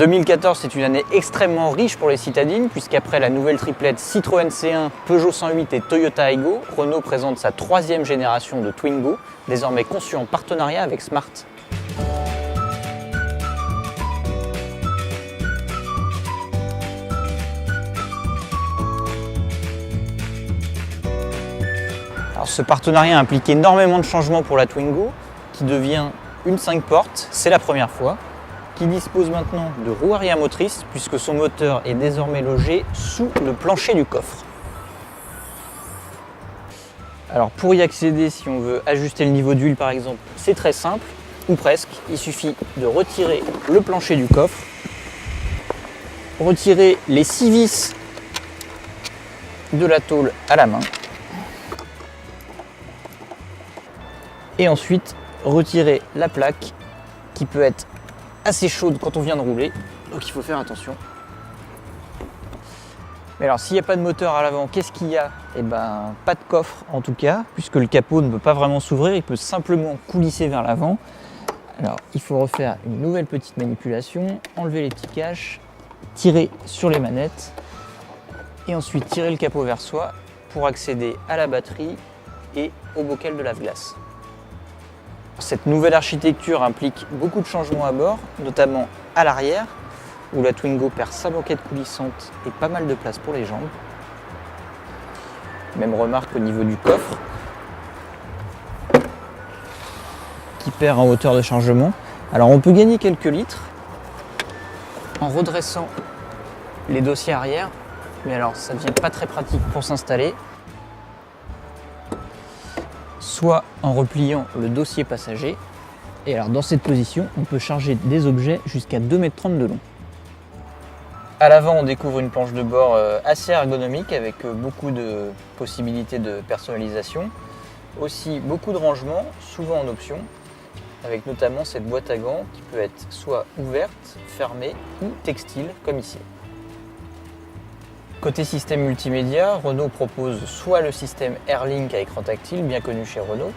2014, c'est une année extrêmement riche pour les citadines, puisqu'après la nouvelle triplette Citroën C1, Peugeot 108 et Toyota Aygo, Renault présente sa troisième génération de Twingo, désormais conçue en partenariat avec Smart. Alors, ce partenariat implique énormément de changements pour la Twingo, qui devient une 5 portes, c'est la première fois, qui dispose maintenant de roues arrière motrices, puisque son moteur est désormais logé sous le plancher du coffre. Alors pour y accéder, si on veut ajuster le niveau d'huile par exemple, c'est très simple, ou presque. Il suffit de retirer le plancher du coffre, retirer les 6 vis de la tôle à la main, et ensuite retirer la plaque qui peut être assez chaude quand on vient de rouler, donc il faut faire attention. Mais alors s'il n'y a pas de moteur à l'avant, qu'est-ce qu'il y a? Eh ben pas de coffre en tout cas, puisque le capot ne peut pas vraiment s'ouvrir, il peut simplement coulisser vers l'avant. Alors il faut refaire une nouvelle petite manipulation, enlever les petits caches, tirer sur les manettes et ensuite tirer le capot vers soi pour accéder à la batterie et au bocal de lave-glace. Cette nouvelle architecture implique beaucoup de changements à bord, notamment à l'arrière, où la Twingo perd sa banquette coulissante et pas mal de place pour les jambes. Même remarque au niveau du coffre, qui perd en hauteur de chargement. Alors on peut gagner quelques litres en redressant les dossiers arrière, mais alors ça devient pas très pratique pour s'installer. Soit en repliant le dossier passager, et alors dans cette position, on peut charger des objets jusqu'à 2,30 m de long. À l'avant, on découvre une planche de bord assez ergonomique avec beaucoup de possibilités de personnalisation. Aussi beaucoup de rangements, souvent en option, avec notamment cette boîte à gants qui peut être soit ouverte, fermée ou textile comme ici. Côté système multimédia, Renault propose soit le système Airlink à écran tactile, bien connu chez Renault,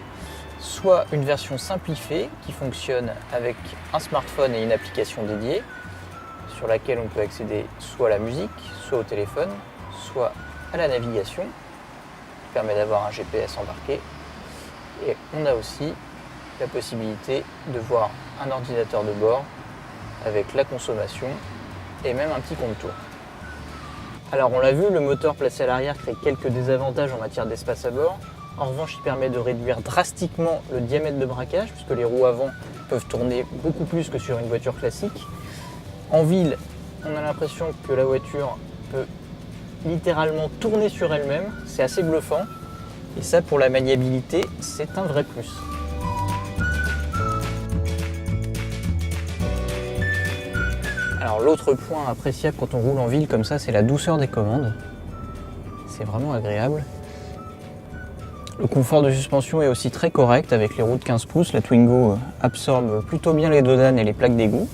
soit une version simplifiée qui fonctionne avec un smartphone et une application dédiée, sur laquelle on peut accéder soit à la musique, soit au téléphone, soit à la navigation, qui permet d'avoir un GPS embarqué. Et on a aussi la possibilité de voir un ordinateur de bord avec la consommation et même un petit compte-tour. Alors on l'a vu, le moteur placé à l'arrière crée quelques désavantages en matière d'espace à bord. En revanche, il permet de réduire drastiquement le diamètre de braquage, puisque les roues avant peuvent tourner beaucoup plus que sur une voiture classique. En ville, on a l'impression que la voiture peut littéralement tourner sur elle-même, c'est assez bluffant. Et ça, pour la maniabilité, c'est un vrai plus. Alors l'autre point appréciable quand on roule en ville comme ça, c'est la douceur des commandes. C'est vraiment agréable. Le confort de suspension est aussi très correct avec les roues de 15 pouces. La Twingo absorbe plutôt bien les dodanes et les plaques d'égout.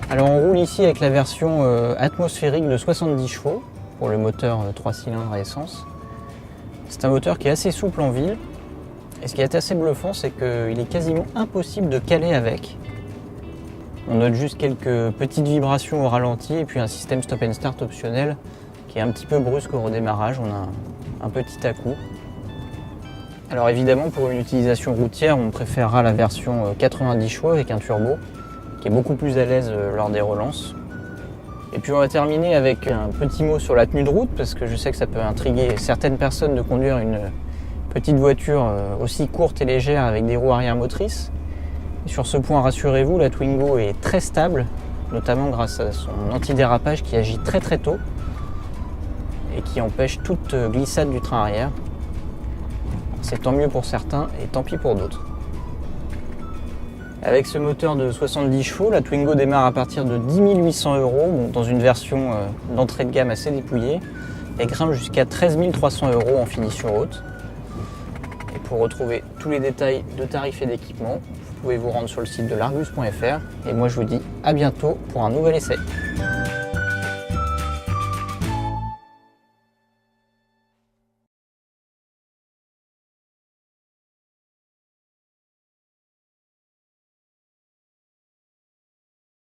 Alors on roule ici avec la version atmosphérique de 70 chevaux pour le moteur 3 cylindres à essence. C'est un moteur qui est assez souple en ville. Et ce qui est assez bluffant, c'est qu'il est quasiment impossible de caler avec. On note juste quelques petites vibrations au ralenti et puis un système stop and start optionnel qui est un petit peu brusque au redémarrage. On a un petit à-coup. Alors évidemment, pour une utilisation routière, on préférera la version 90 chevaux avec un turbo qui est beaucoup plus à l'aise lors des relances. Et puis on va terminer avec un petit mot sur la tenue de route, parce que je sais que ça peut intriguer certaines personnes de conduire une petite voiture aussi courte et légère avec des roues arrière motrices. Et sur ce point, rassurez-vous, la Twingo est très stable, notamment grâce à son antidérapage qui agit très très tôt et qui empêche toute glissade du train arrière. C'est tant mieux pour certains et tant pis pour d'autres. Avec ce moteur de 70 chevaux, la Twingo démarre à partir de 10 800 €, dans une version d'entrée de gamme assez dépouillée, et grimpe jusqu'à 13 300 € en finition haute. Et pour retrouver tous les détails de tarifs et d'équipements, vous pouvez vous rendre sur le site de l'Argus.fr. Et moi je vous dis à bientôt pour un nouvel essai.